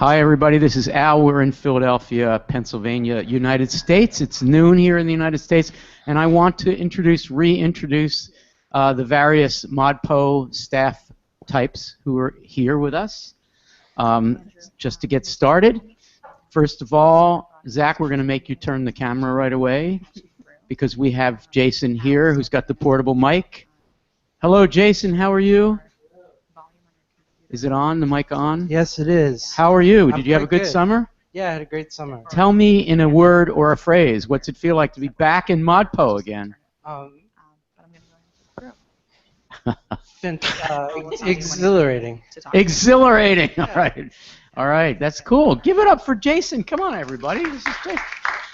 Hi, everybody. This is Al. We're in Philadelphia, Pennsylvania, United States. It's noon here in the United States, and I want to reintroduce the various ModPo staff types who are here with us. Just to get started, first of all, Zach, we're going to make you turn the camera right away because we have Jason here who's got the portable mic. Hello, Jason. How are you? Is it on? The mic on? Yes, it is. How are you? Did you have a good summer? Yeah, I had a great summer. Tell me in a word or a phrase, what's it feel like to be back in ModPo again? Exhilarating. Exhilarating. All right. That's cool. Give it up for Jason. Come on, everybody. This is Jason.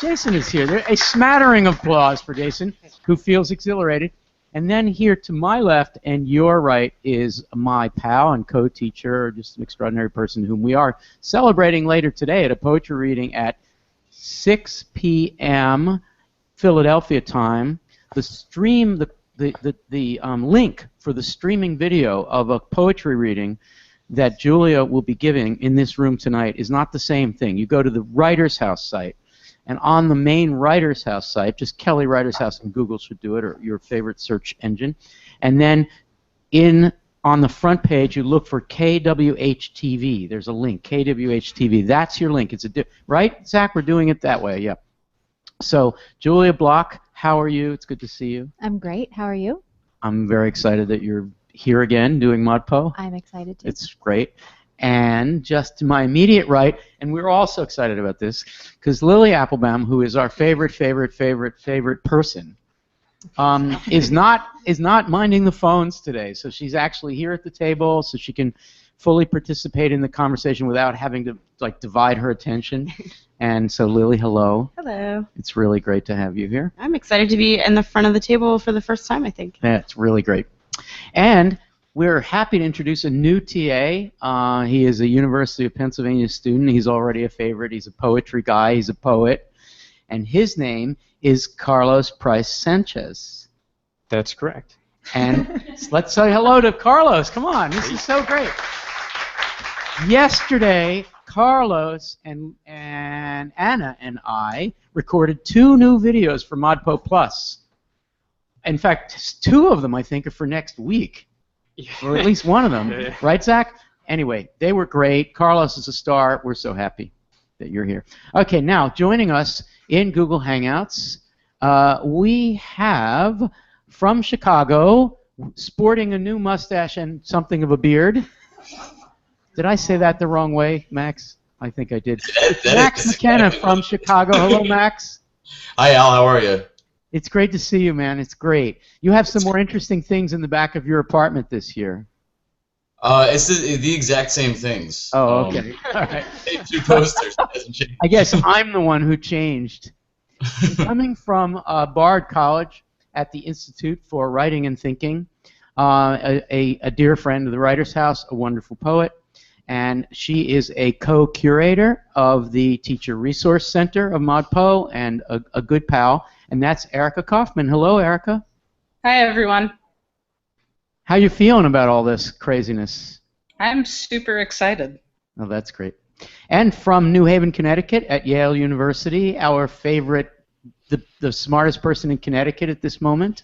Jason is here. A smattering of applause for Jason, who feels exhilarated. And then here to my left and your right is my pal and co-teacher, just an extraordinary person whom we are celebrating later today at a poetry reading at 6 p.m. Philadelphia time. The stream, the link for the streaming video of a poetry reading that Julia will be giving in this room tonight is not the same thing. You go to the Writer's House site. And on the main Writer's House site, just Kelly Writer's House and Google should do it, or your favorite search engine. And then on the front page, you look for KWH-TV. There's a link, KWH-TV. That's your link. Right, Zach? We're doing it that way, yeah. So, Julia Block, how are you? It's good to see you. I'm great. How are you? I'm very excited that you're here again doing ModPo. I'm excited too. It's great. And just to my immediate right, and we're also excited about this, because Lily Applebaum, who is our favorite person, is not minding the phones today. So she's actually here at the table, so she can fully participate in the conversation without having to divide her attention. And so, Lily, hello. Hello. It's really great to have you here. I'm excited to be in the front of the table for the first time, I think. Yeah, it's really great. And we're happy to introduce a new TA. He is a University of Pennsylvania student. He's already a favorite. He's a poetry guy. He's a poet. And his name is Carlos Price Sanchez. That's correct. And let's say hello to Carlos. Come on. This is so great. Yesterday, Carlos and Anna and I recorded 2 new videos for ModPo Plus. In fact, 2 of them, I think, are for next week. Or at least one of them. Right, Zach? Anyway, they were great. Carlos is a star. We're so happy that you're here. Okay, now, joining us in Google Hangouts, we have, from Chicago, sporting a new mustache and something of a beard. Did I say that the wrong way, Max? I think I did. Max McKenna from Chicago. Hello, Max. Hi, Al. How are you? It's great to see you, man. It's great. You have some more interesting things in the back of your apartment this year. It's the exact same things. Oh, okay. All right. 2 posters. It hasn't changed. I guess I'm the one who changed. Coming from Bard College at the Institute for Writing and Thinking, a dear friend of the Writer's House, a wonderful poet, and she is a co-curator of the Teacher Resource Center of ModPo and a good pal. And that's Erica Kaufman. Hello, Erica. Hi, everyone. How you feeling about all this craziness? I'm super excited. Oh, that's great. And from New Haven, Connecticut, at Yale University, our favorite, the smartest person in Connecticut at this moment.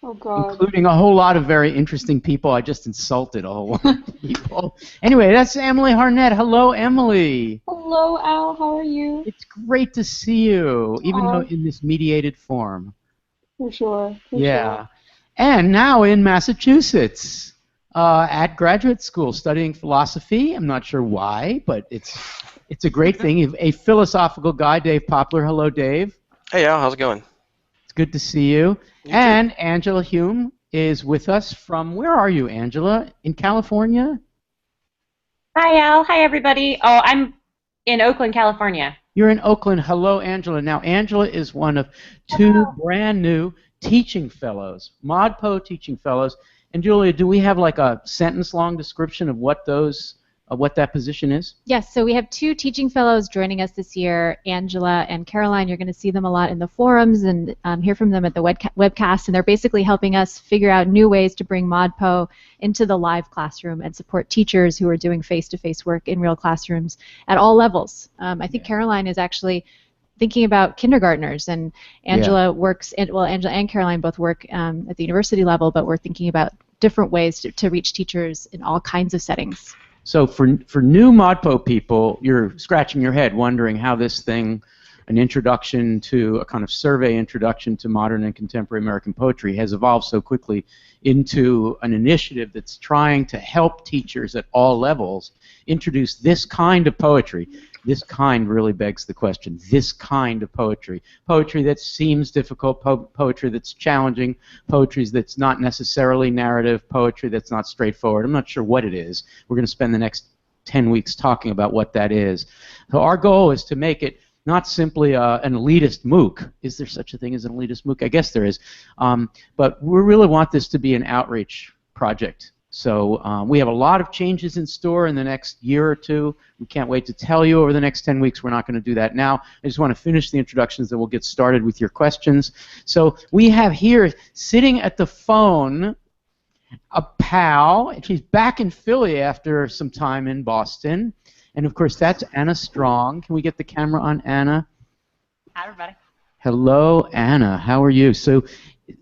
Oh, God. Including a whole lot of very interesting people. I just insulted a whole lot of people. Anyway, that's Emily Harnett. Hello, Emily. Hello, Al. How are you? It's great to see you, even though in this mediated form. For sure. Sure. And now in Massachusetts, at graduate school, studying philosophy. I'm not sure why, but it's a great thing. A philosophical guy, Dave Poplar. Hello, Dave. Hey, Al. How's it going? It's good to see you. And Angela Hume is with us from, where are you, Angela? In California? Hi, Al. Hi, everybody. Oh, I'm in Oakland, California. You're in Oakland. Hello, Angela. Now, Angela is one of 2 brand new teaching fellows, ModPo teaching fellows. And Julia, do we have like a sentence-long description of what those what that position is? Yes, so we have 2 teaching fellows joining us this year, Angela and Caroline. You're going to see them a lot in the forums and hear from them at the webcast, and they're basically helping us figure out new ways to bring ModPo into the live classroom and support teachers who are doing face-to-face work in real classrooms at all levels. I think Caroline is actually thinking about kindergartners, and Angela works, Angela and Caroline both work at the university level, but we're thinking about different ways to reach teachers in all kinds of settings. So for new ModPo people, you're scratching your head wondering how this thing, an introduction to a kind of survey introduction to modern and contemporary American poetry, has evolved so quickly into an initiative that's trying to help teachers at all levels introduce this kind of poetry. This kind really begs the question. This kind of poetry. Poetry that seems difficult, poetry that's challenging, poetry that's not necessarily narrative, poetry that's not straightforward. I'm not sure what it is. We're going to spend the next 10 weeks talking about what that is. So our goal is to make it not simply an elitist MOOC. Is there such a thing as an elitist MOOC? I guess there is. But we really want this to be an outreach project. So we have a lot of changes in store in the next year or two. We can't wait to tell you over the next 10 weeks. We're not going to do that now. I just want to finish the introductions, then we'll get started with your questions. So we have here, sitting at the phone, a pal. She's back in Philly after some time in Boston. And, of course, that's Anna Strong. Can we get the camera on Anna? Hi, everybody. Hello, Anna. How are you? So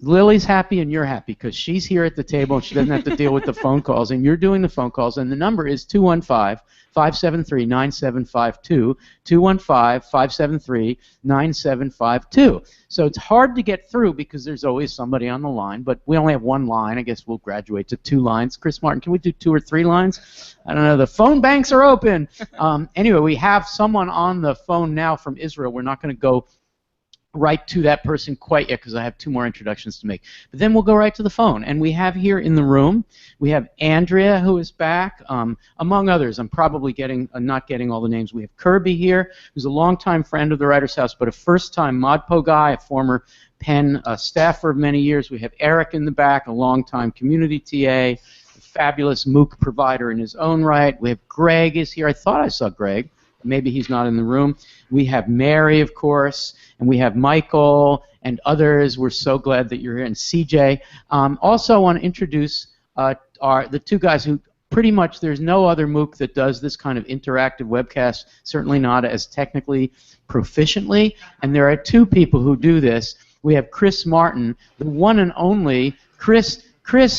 Lily's happy and you're happy because she's here at the table and she doesn't have to deal with the phone calls, and you're doing the phone calls, and the number is 215-573-9752, 215-573-9752. So it's hard to get through because there's always somebody on the line, but we only have one line. I guess we'll graduate to 2 lines. Chris Martin, can we do 2 or 3 lines? I don't know. The phone banks are open. Anyway, we have someone on the phone now from Israel. We're not going to go right to that person quite yet because I have 2 more introductions to make. But then we'll go right to the phone. And we have here in the room, we have Andrea, who is back, among others. I'm probably not getting all the names. We have Kirby here, who's a longtime friend of the Writers' House, but a first-time ModPo guy, a former Penn staffer of many years. We have Eric in the back, a longtime community TA, a fabulous MOOC provider in his own right. We have Greg is here. I thought I saw Greg. Maybe he's not in the room. We have Mary, of course, and we have Michael and others. We're so glad that you're here, and CJ. Also, I want to introduce the 2 guys who pretty much there's no other MOOC that does this kind of interactive webcast, certainly not as technically proficiently, and there are 2 people who do this. We have Chris Martin, the one and only Chris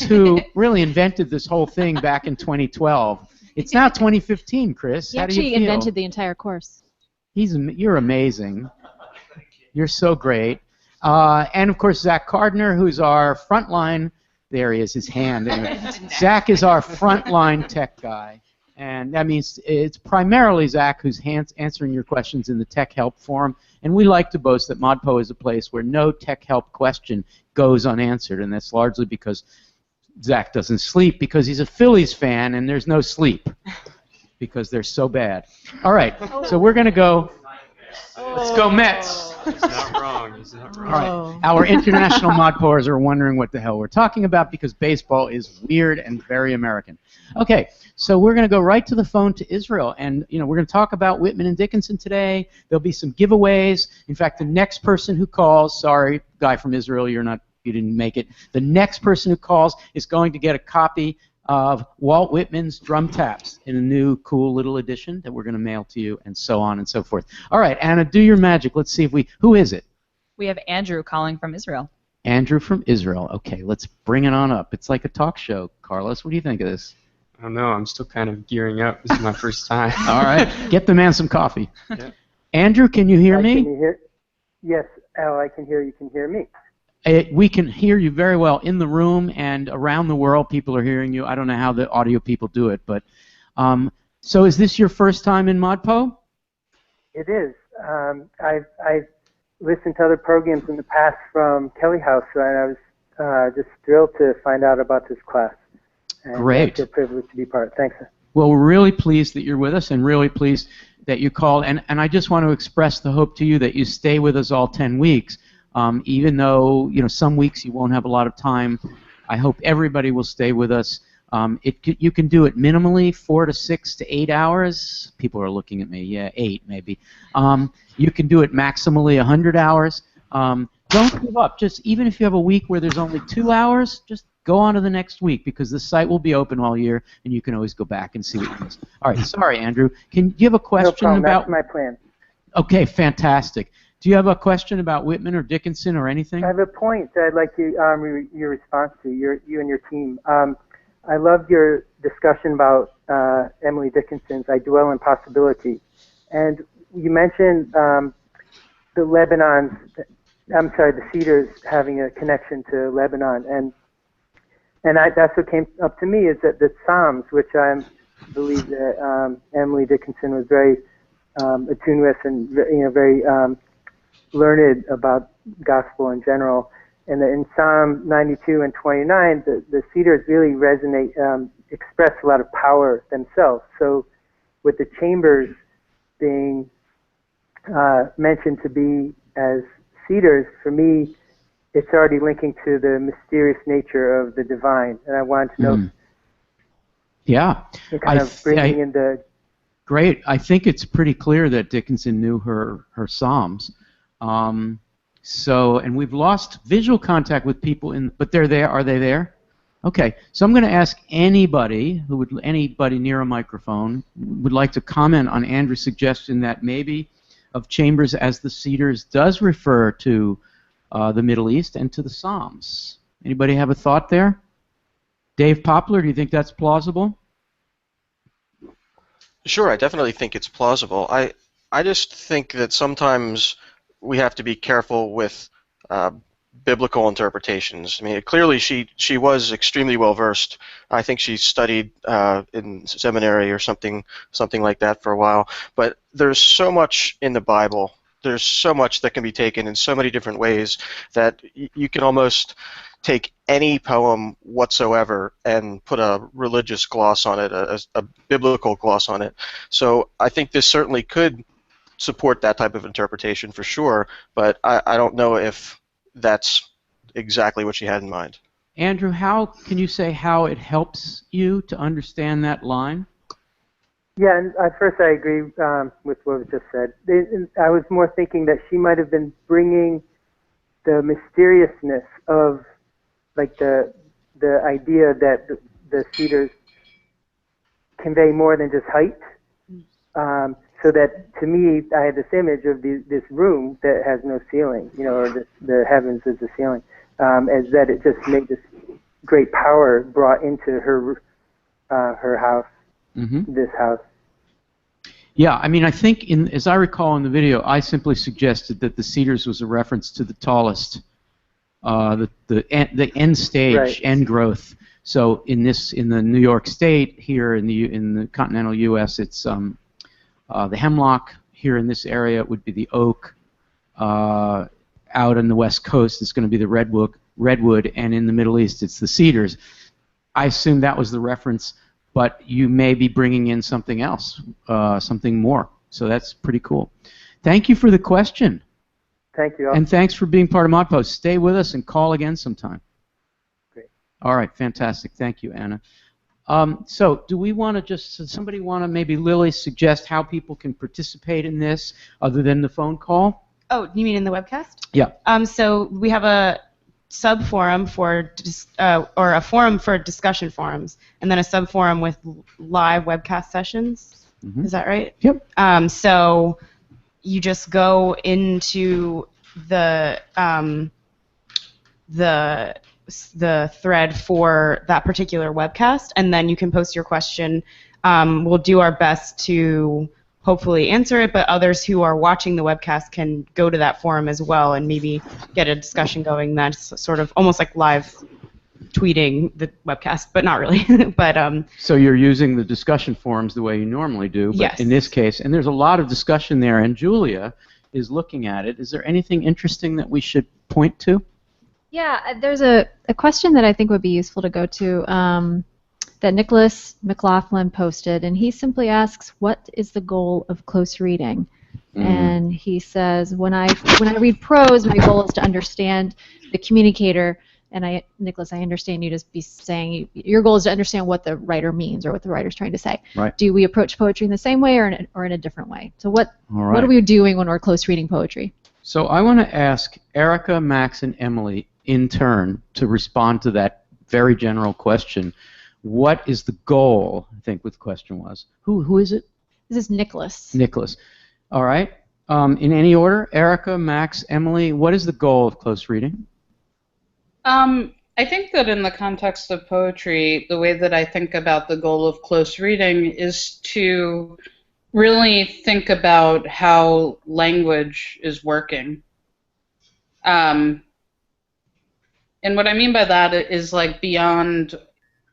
who really invented this whole thing back in 2012. It's now 2015, Chris. He How do you actually feel? invented the entire course. You're amazing. You're so great. And, of course, Zach Cardner, who's our frontline. There he is, his hand. Zach is our frontline tech guy. And that means it's primarily Zach who's answering your questions in the Tech Help Forum. And we like to boast that ModPo is a place where no tech help question goes unanswered. And that's largely because Zach doesn't sleep because he's a Phillies fan and there's no sleep because they're so bad. All right, so we're going to go. Let's go Mets. He's not wrong. He's not wrong. All right, our international ModPoers are wondering what the hell we're talking about because baseball is weird and very American. Okay, so we're going to go right to the phone to Israel, and we're going to talk about Whitman and Dickinson today. There'll be some giveaways. In fact, the next person who calls, sorry, guy from Israel, you didn't make it. The next person who calls is going to get a copy of Walt Whitman's Drum Taps in a new cool little edition that we're going to mail to you, and so on and so forth. All right, Anna, do your magic. Let's see who is it? We have Andrew calling from Israel. Andrew from Israel. Okay, let's bring it on up. It's like a talk show. Carlos, what do you think of this? I don't know. I'm still kind of gearing up. This is my first time. All right, get the man some coffee. Yeah. Andrew, can you hear me? Can you hear? Yes, Al, I can hear you. Can hear me? We can hear you very well in the room and around the world. People are hearing you. I don't know how the audio people do it, but so is this your first time in ModPo? It is. I've listened to other programs in the past from Kelly House, and I was just thrilled to find out about this class. And great. I feel privileged to be part. Thanks. Well, we're really pleased that you're with us, and really pleased that you called. And I just want to express the hope to you that you stay with us all 10 weeks. Even though some weeks you won't have a lot of time, I hope everybody will stay with us You can do it minimally 4 to 6 to 8 hours. People are looking at me. Yeah, 8 maybe. You can do it maximally 100 hours. Don't give up. Just even if you have a week where there's only 2 hours, just go on to the next week because the site will be open all year, and you can always go back and see what you missed. All right, sorry, Andrew. Can you have a question No problem. about? That's my plan. Okay, fantastic. Do you have a question about Whitman or Dickinson or anything? I have a point that I'd like your response to, you and your team. I loved your discussion about Emily Dickinson's I Dwell in Possibility. And you mentioned the Cedars having a connection to Lebanon. And that's what came up to me is that the Psalms, which I believe that Emily Dickinson was very attuned with and very learned about gospel in general. And in Psalm 92 and 29, the Cedars really resonate, express a lot of power themselves. So with the chambers being mentioned to be as cedars, for me, it's already linking to the mysterious nature of the divine. And I wanted to know, kind of bringing in the... Great. I think it's pretty clear that Dickinson knew her Psalms. And we've lost visual contact with people, but they're there. Are they there? Okay. So I'm going to ask anybody near a microphone would like to comment on Andrew's suggestion that maybe of chambers as the Cedars does refer to the Middle East and to the Psalms. Anybody have a thought there? Dave Poplar, do you think that's plausible? Sure, I definitely think it's plausible. I just think that sometimes we have to be careful with biblical interpretations. I mean, clearly she was extremely well versed. I think she studied in seminary or something like that for a while. But there's so much in the Bible. There's so much that can be taken in so many different ways that you can almost take any poem whatsoever and put a religious gloss on it, a biblical gloss on it. So I think this certainly could support that type of interpretation for sure, but I don't know if that's exactly what she had in mind. Andrew, how can you say how it helps you to understand that line? Yeah, and at first I agree with what was just said. I was more thinking that she might have been bringing the mysteriousness of, like, the idea that the cedars convey more than just height. So that, to me, I had this image of this room that has no ceiling, or the heavens as the ceiling, as that it just made this great power brought into her house, this house. Yeah, I mean, I think, as I recall in the video, I simply suggested that the Cedars was a reference to the tallest, the end stage, right. End growth. So in the New York State, here in the continental U.S., it's the hemlock. Here in this area, it would be the oak. Out on the West Coast, it's going to be the redwood, and in the Middle East, it's the cedars. I assume that was the reference, but you may be bringing in something else, something more. So that's pretty cool. Thank you for the question. Thank you. And thanks for being part of ModPo. Stay with us and call again sometime. Great. All right, fantastic. Thank you, Anna. So do we want to does somebody want to, maybe Lily, suggest how people can participate in this other than the phone call? Oh, you mean in the webcast? Yeah. So we have a sub-forum or a forum for discussion forums, and then a sub-forum with live webcast sessions. Mm-hmm. Is that right? Yep. So you just go into the thread for that particular webcast, and then you can post your question. We'll do our best to hopefully answer it, but others who are watching the webcast can go to that forum as well and maybe get a discussion going. That's sort of almost like live tweeting the webcast, but not really. But so you're using the discussion forums the way you normally do, but yes. In this case, and there's a lot of discussion there, and Julia is looking at it. Is there anything interesting that we should point to? Yeah, there's a question that I think would be useful to go to that Nicholas McLaughlin posted, and he simply asks, what is the goal of close reading? And he says, when I read prose, my goal is to understand the communicator And Nicholas, I understand you just be saying your goal is to understand what the writer means or what the writer's trying to say. Right. Do we approach poetry in the same way or in a different way? So what right. are we doing when we're close reading poetry? So I want to ask Erica, Max, and Emily in turn to respond to that very general question. What is the goal? I think what the question was. Who is it? This is Nicholas. Nicholas. All right. In any order, Erica, Max, Emily, what is the goal of close reading? I think that in the context of poetry, the way that I think about the goal of close reading is to really think about how language is working. And what I mean by that is like beyond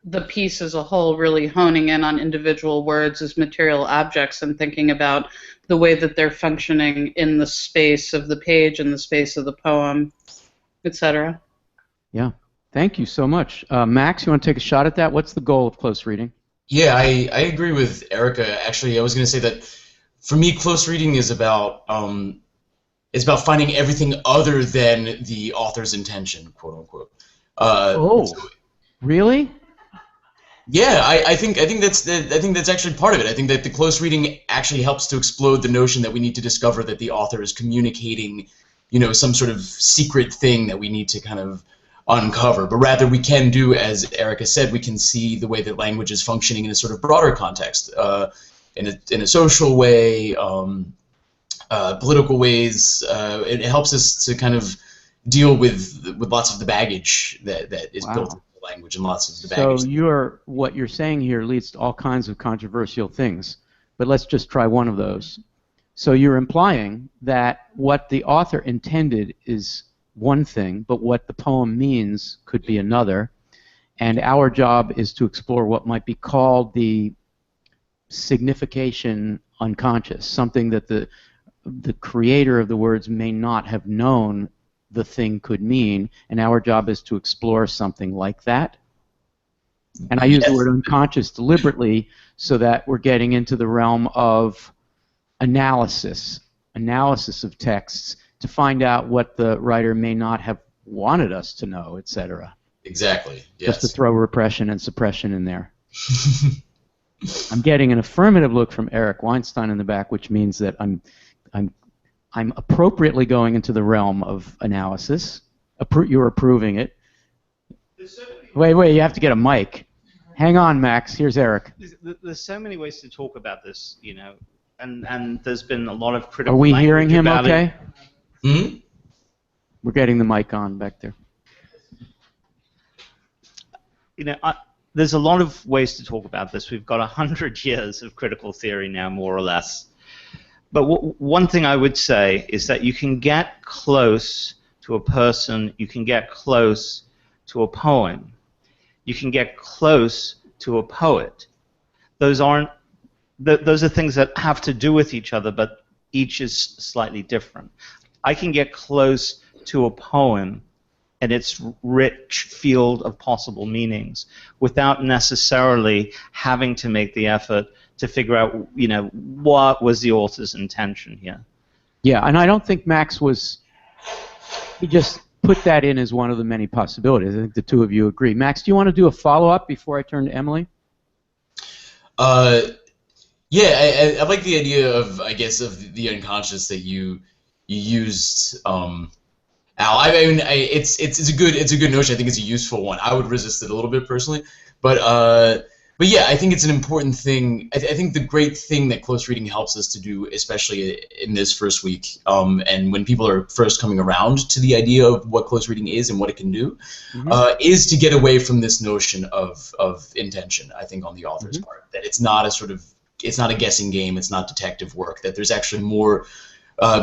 the piece as a whole, really honing in on individual words as material objects and thinking about the way that they're functioning in the space of the page, in the space of the poem, etc. Yeah. Thank you so much. Max, you want to take a shot at that? What's the goal of close reading? Yeah, I agree with Erica. Actually, I was going to say that for me, close reading is about finding everything other than the author's intention, quote unquote. Really? Yeah, I think that's actually part of it. I think that the close reading actually helps to explode the notion that we need to discover that the author is communicating, some sort of secret thing that we need to kind of uncover, but rather we can do, as Erica said, we can see the way that language is functioning in a sort of broader context, in a social way, political ways. It helps us to kind of deal with lots of the baggage that is built into the language and lots of the baggage. So what you're saying here leads to all kinds of controversial things, but let's just try one of those. So you're implying that what the author intended is one thing, but what the poem means could be another, and our job is to explore what might be called the signification unconscious, something that the creator of the words may not have known the thing could mean, and our job is to explore something like that. And I use the word unconscious deliberately so that we're getting into the realm of analysis of texts, to find out what the writer may not have wanted us to know, etc. Exactly. Yes. Just to throw repression and suppression in there. I'm getting an affirmative look from Eric Weinstein in the back, which means that I'm appropriately going into the realm of analysis. You're approving it. Wait, you have to get a mic. Hang on, Max. Here's Eric. There's so many ways to talk about this, and there's been a lot of critical. Are we hearing him okay? Hmm? We're getting the mic on back there. There's a lot of ways to talk about this. We've got 100 years of critical theory now, more or less. But one thing I would say is that you can get close to a person, you can get close to a poem, you can get close to a poet. Those are things that have to do with each other, but each is slightly different. I can get close to a poem and its rich field of possible meanings without necessarily having to make the effort to figure out, what was the author's intention here. Yeah, and I don't think Max he just put that in as one of the many possibilities. I think the two of you agree. Max, do you want to do a follow-up before I turn to Emily? Yeah, I like the idea of, I guess, of the unconscious that you used, Al. I mean, it's a good notion. I think it's a useful one. I would resist it a little bit personally, but yeah, I think it's an important thing. I think the great thing that close reading helps us to do, especially in this first week, and when people are first coming around to the idea of what close reading is and what it can do, is to get away from this notion of intention. I think on the author's part, that it's not a guessing game. It's not detective work. That there's actually more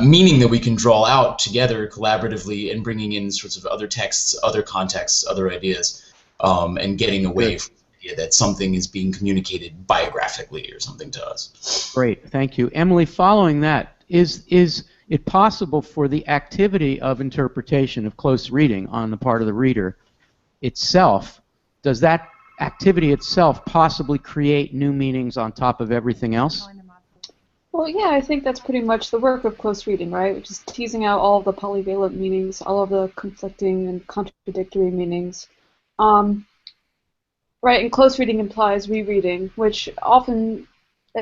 meaning that we can draw out together collaboratively and bringing in sorts of other texts, other contexts, other ideas, and getting away from the idea that something is being communicated biographically or something to us. Great, thank you. Emily, following that, is it possible for the activity of interpretation, of close reading on the part of the reader itself, does that activity itself possibly create new meanings on top of everything else? Well, yeah, I think that's pretty much the work of close reading, right? Which is teasing out all of the polyvalent meanings, all of the conflicting and contradictory meanings. Um, right, and close reading implies rereading, which often,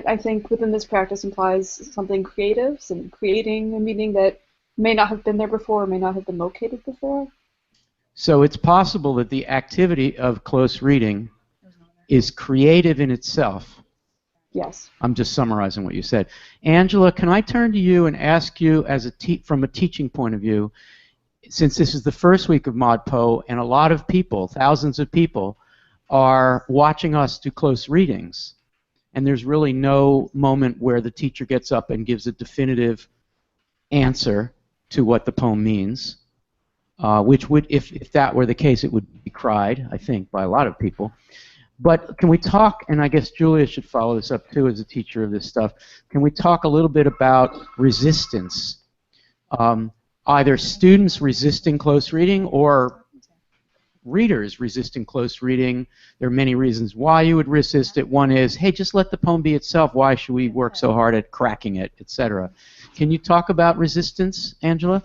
I think, within this practice implies something creative, some creating a meaning that may not have been there before, may not have been located before. So it's possible that the activity of close reading is creative in itself. Yes. I'm just summarizing what you said. Angela, can I turn to you and ask you, as from a teaching point of view, since this is the first week of ModPo, and a lot of people, thousands of people, are watching us do close readings, and there's really no moment where the teacher gets up and gives a definitive answer to what the poem means, which would, if that were the case, it would be cried, I think, by a lot of people. But can we talk, and I guess Julia should follow this up too as a teacher of this stuff, can we talk a little bit about resistance? Either students resisting close reading or readers resisting close reading. There are many reasons why you would resist it. One is, hey, just let the poem be itself. Why should we work so hard at cracking it, etc.? Can you talk about resistance, Angela?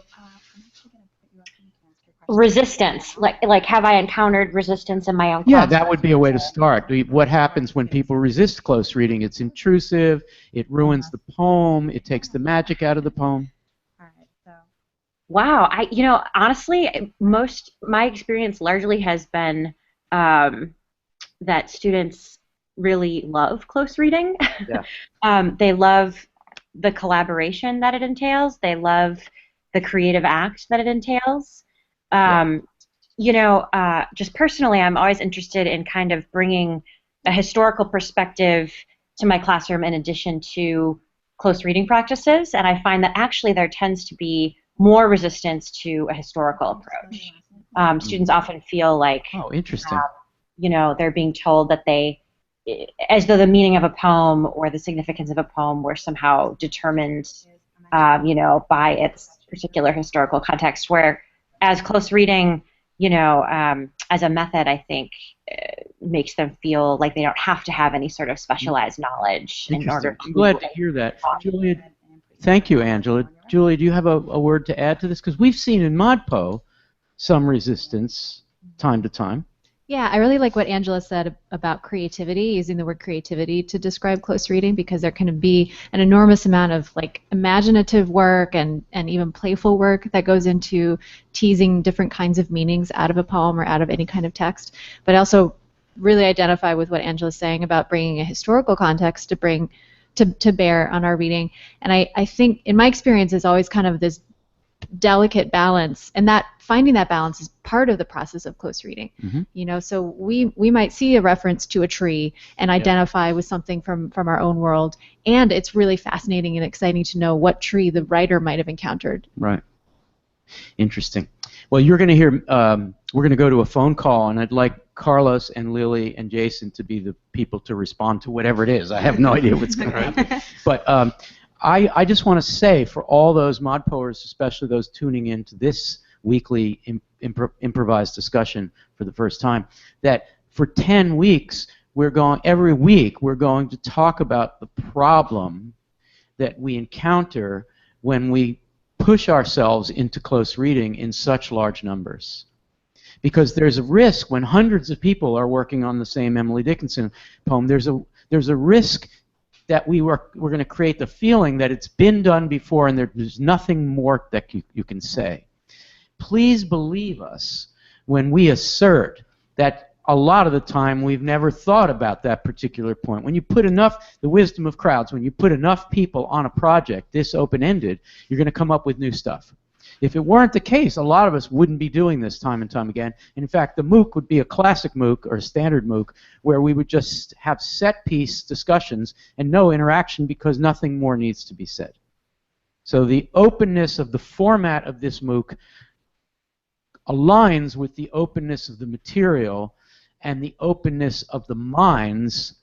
Resistance, like have I encountered resistance in my own class? Yeah, that would be a way to start. What happens when people resist close reading? It's intrusive, it ruins the poem, it takes the magic out of the poem. Wow, honestly, my experience largely has been that students really love close reading. Yeah. They love the collaboration that it entails. They love the creative act that it entails. Just personally, I'm always interested in kind of bringing a historical perspective to my classroom in addition to close reading practices, and I find that actually there tends to be more resistance to a historical approach. Students often feel like, oh, interesting. They're being told that as though the meaning of a poem or the significance of a poem were somehow determined, by its particular historical context, where as close reading, as a method, I think makes them feel like they don't have to have any sort of specialized knowledge in order to... I'm glad to hear that. Julia, thank you, Angela. Julia, do you have a word to add to this? Because we've seen in ModPo some resistance time to time. Yeah, I really like what Angela said about creativity, using the word creativity to describe close reading, because there can be an enormous amount of imaginative work and even playful work that goes into teasing different kinds of meanings out of a poem or out of any kind of text. But I also really identify with what Angela's saying about bringing a historical context to bring to bear on our reading. And I think, in my experience, is always kind of this delicate balance, and that finding that balance is part of the process of close reading. Mm-hmm. So we might see a reference to a tree and identify with something from our own world, and it's really fascinating and exciting to know what tree the writer might have encountered. Right. Interesting. Well, you're going to hear, we're going to go to a phone call, and I'd like Carlos and Lily and Jason to be the people to respond to whatever it is. I have no idea what's going to happen. But I just want to say, for all those ModPoers, especially those tuning in to this weekly improvised discussion for the first time, that for 10 weeks, every week we're going to talk about the problem that we encounter when we push ourselves into close reading in such large numbers. Because there's a risk when hundreds of people are working on the same Emily Dickinson poem, there's a risk that we're going to create the feeling that it's been done before and there's nothing more that you can say. Please believe us when we assert that a lot of the time we've never thought about that particular point. When you put enough, the wisdom of crowds, when you put enough people on a project this open-ended, you're going to come up with new stuff. If it weren't the case, a lot of us wouldn't be doing this time and time again. In fact, the MOOC would be a classic MOOC or a standard MOOC where we would just have set-piece discussions and no interaction because nothing more needs to be said. So the openness of the format of this MOOC aligns with the openness of the material and the openness of the minds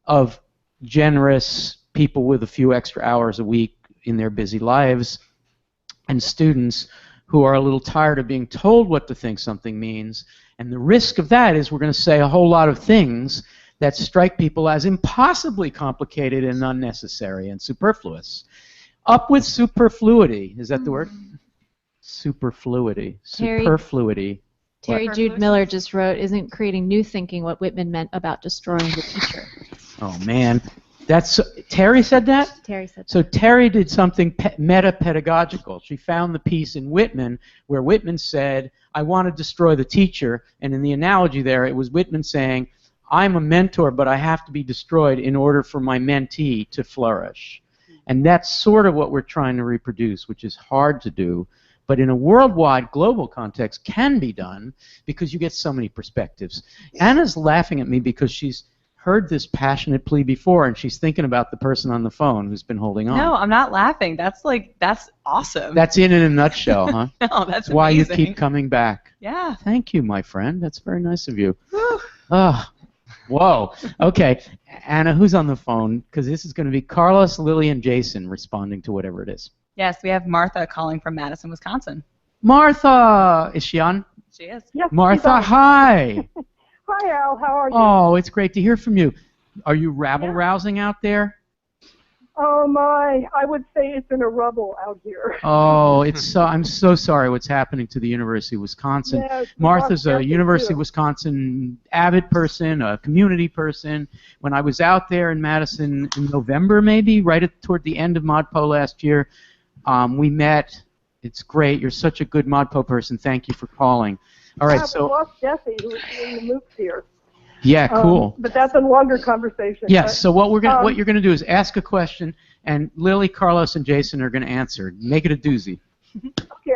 of generous people with a few extra hours a week in their busy lives, and students who are a little tired of being told what to think something means. And the risk of that is we're going to say a whole lot of things that strike people as impossibly complicated and unnecessary and superfluous. Up with superfluity. Is that the word? Superfluity. Superfluity. Terry Jude Miller just wrote, "Isn't creating new thinking what Whitman meant about destroying the teacher?" Oh, man. Terry said that? Terry said that. So Terry did something meta-pedagogical. She found the piece in Whitman where Whitman said, I want to destroy the teacher, and in the analogy there, it was Whitman saying, I'm a mentor, but I have to be destroyed in order for my mentee to flourish. And that's sort of what we're trying to reproduce, which is hard to do, but in a worldwide, global context can be done because you get so many perspectives. Anna's laughing at me because she's heard this passionate plea before, and she's thinking about the person on the phone who's been holding on. No, I'm not laughing. That's awesome. That's in a nutshell, huh? No, that's why amazing. You keep coming back. Yeah. Thank you, my friend. That's very nice of you. Whoa. Okay, Anna, who's on the phone? Because this is going to be Carlos, Lily, and Jason responding to whatever it is. Yes, we have Martha calling from Madison, Wisconsin. Martha! Is she on? She is. Yes, Martha, hi! Hi, Al. How are you? Oh, it's great to hear from you. Are you rabble-rousing out there? Oh, my. I would say it's in a rubble out here. Oh, I'm so sorry what's happening to the University of Wisconsin. Yes, Martha's a University of Wisconsin avid person, a community person. When I was out there in Madison in November, maybe, toward the end of ModPo last year, we met. It's great. You're such a good ModPo person. Thank you for calling. All right, so we lost Jesse, who was doing the MOOCs here. Yeah, cool. But that's a longer conversation. Yes. So what you're gonna do is ask a question, and Lily, Carlos, and Jason are gonna answer. Make it a doozy. Okay,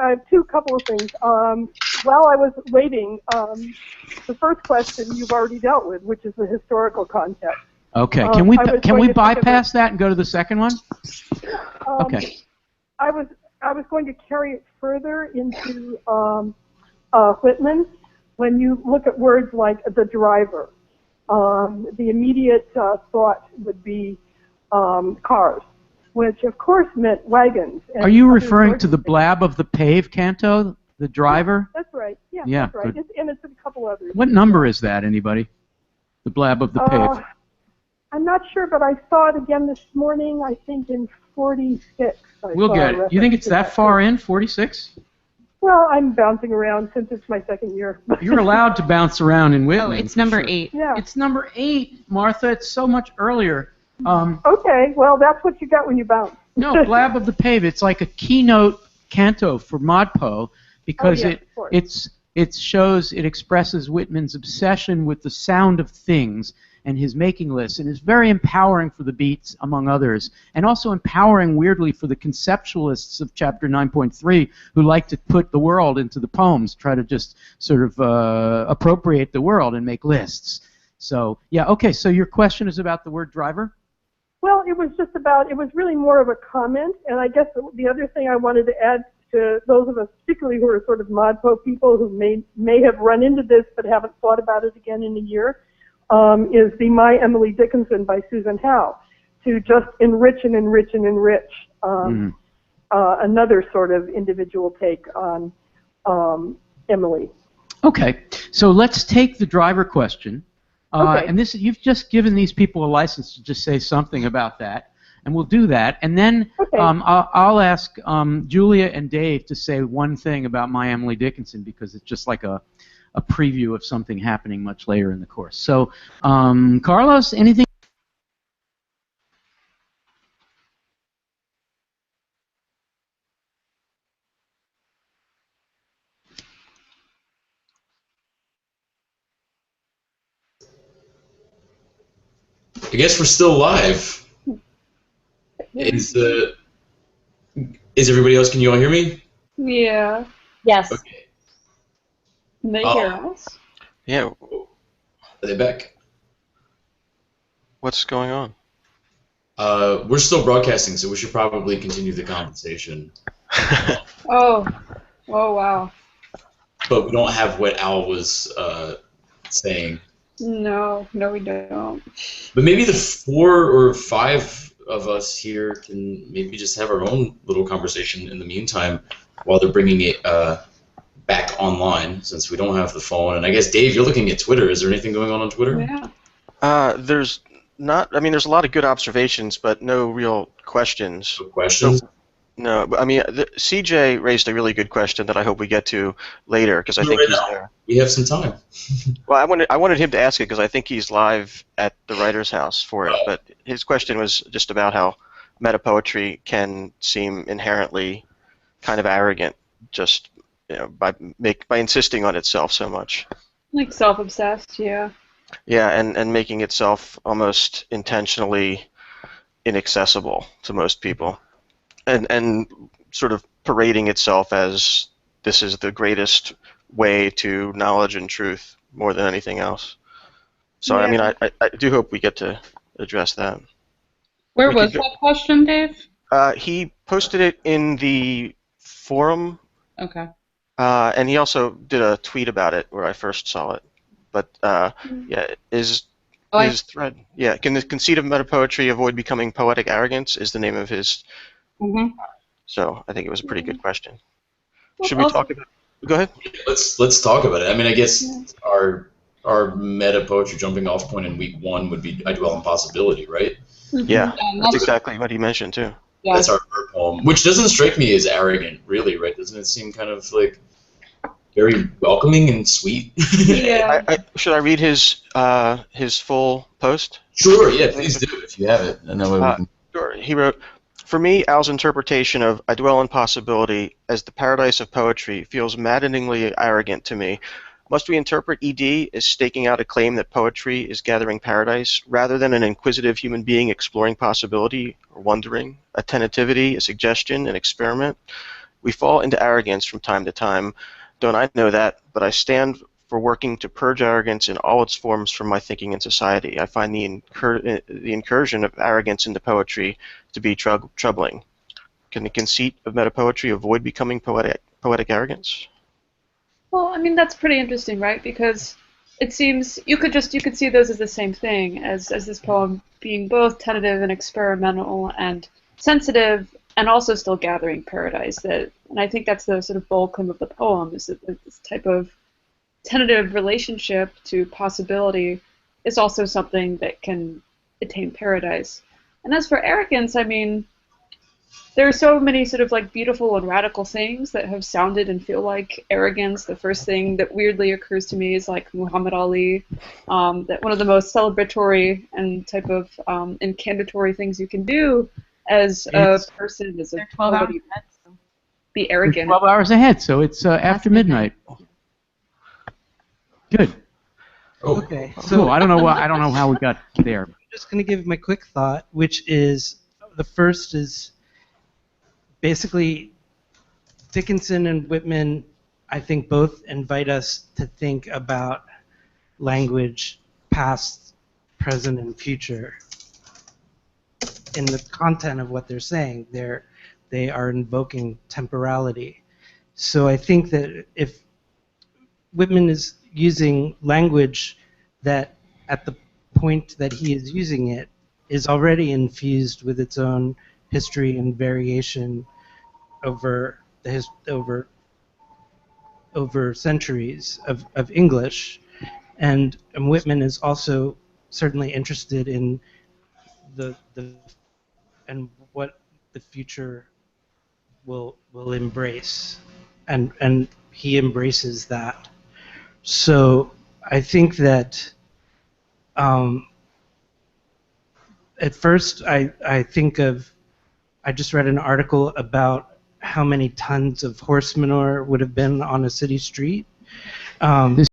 I have two couple of things. While I was waiting, the first question you've already dealt with, which is the historical context. Okay. Can we bypass that and go to the second one? Okay. I was going to carry it further into Whitman. When you look at words like the driver, the immediate thought would be cars, which of course meant wagons. Are you referring to the blab of the pave canto, the driver? Yeah, that's right. Yeah, that's right. And it's a couple others. What number is that, anybody? The blab of the pave. I'm not sure, but I saw it again this morning, I think in 46. We'll get it. You think it's that far in, 46? Well, I'm bouncing around since it's my second year. You're allowed to bounce around in Whitman. Oh, it's number 8. Yeah. It's number 8, Martha. It's so much earlier. Okay, well, that's what you got when you bounce. No, Blab of the Pave. It's like a keynote canto for ModPo because it expresses Whitman's obsession with the sound of things and his making lists, and is very empowering for the Beats, among others, and also empowering, weirdly, for the conceptualists of Chapter 9.3 who like to put the world into the poems, try to just sort of appropriate the world and make lists. So, yeah, okay, so your question is about the word driver? Well, it was really more of a comment, and I guess the other thing I wanted to add to those of us, particularly who are sort of ModPo people who may have run into this but haven't thought about it again in a year, is the My Emily Dickinson by Susan Howe, to just enrich and enrich and enrich another sort of individual take on Emily. Okay, so let's take the driver question. Okay. And you've just given these people a license to just say something about that, and we'll do that. And then I'll ask Julia and Dave to say one thing about My Emily Dickinson, because it's just like a preview of something happening much later in the course. So, Carlos, anything? I guess we're still live. Is everybody else? Can you all hear me? Yeah. Yes. Okay. Can they hear us? Yeah. Are they back? What's going on? We're still broadcasting, so we should probably continue the conversation. Oh. Oh, wow. But we don't have what Al was saying. No, we don't. But maybe the 4 or 5 of us here can maybe just have our own little conversation in the meantime while they're bringing it back online, since we don't have the phone. And I guess, Dave, you're looking at Twitter. Is there anything going on Twitter? Yeah. There's not. I mean, there's a lot of good observations, but no real questions. Questions? No, but I mean, CJ raised a really good question that I hope we get to later because I think he's there. We have some time. Well, I wanted him to ask it because I think he's live at the writer's house for it. But his question was just about how meta poetry can seem inherently kind of arrogant, just by insisting on itself so much. Like self-obsessed, yeah. Yeah, and making itself almost intentionally inaccessible to most people. And sort of parading itself as this is the greatest way to knowledge and truth more than anything else. So, Yeah. I mean, I do hope we get to address that. Where was that question, Dave? He posted it in the forum. Okay. And he also did a tweet about it where I first saw it. But, yeah, his thread. Yeah, can the conceit of metapoetry avoid becoming poetic arrogance is the name of his. Mm-hmm. So I think it was a pretty good question. Well, Should we talk about it? Go ahead. Let's talk about it. I mean, I guess our meta poetry jumping off point in week 1 would be I Dwell in Possibility, right? Yeah, that's exactly what he mentioned too. Yeah. That's our poem, which doesn't strike me as arrogant, really, right? Doesn't it seem kind of like very welcoming and sweet? Yeah. Should I read his full post? Sure, yeah, please do if you have it. And that way we can... Sure. He wrote, "For me, Al's interpretation of I Dwell in Possibility as the paradise of poetry feels maddeningly arrogant to me. Must we interpret ED as staking out a claim that poetry is gathering paradise, rather than an inquisitive human being exploring possibility or wondering, a tentativity, a suggestion, an experiment? We fall into arrogance from time to time. Don't I know that, but I stand for working to purge arrogance in all its forms from my thinking in society. I find the incursion of arrogance into poetry to be troubling. Can the conceit of metapoetry avoid becoming poetic arrogance?" Well, I mean, that's pretty interesting, right? Because it seems you could see those as the same thing, as this poem being both tentative and experimental and sensitive, and also still gathering paradise. And I think that's the sort of fulcrum of the poem, is that this type of tentative relationship to possibility is also something that can attain paradise. And as for arrogance, I mean, there are so many sort of like beautiful and radical things that have sounded and feel like arrogance. The first thing that weirdly occurs to me is like Muhammad Ali, that one of the most celebratory and type of incantatory things you can do as a person, as a 12 hours poet, be arrogant. 12 hours ahead, so it's after midnight. Good. Okay. So I don't know how we got there. I'm just going to give my quick thought, which is the first is basically Dickinson and Whitman, I think, both invite us to think about language past, present, and future in the content of what they're saying. They are invoking temporality. So I think that if Whitman is using language that at the point that he is using it is already infused with its own history and variation over centuries of English, and Whitman is also certainly interested in the and what the future will embrace, and he embraces that. So I think that at first I think of, I just read an article about how many tons of horse manure would have been on a city street. This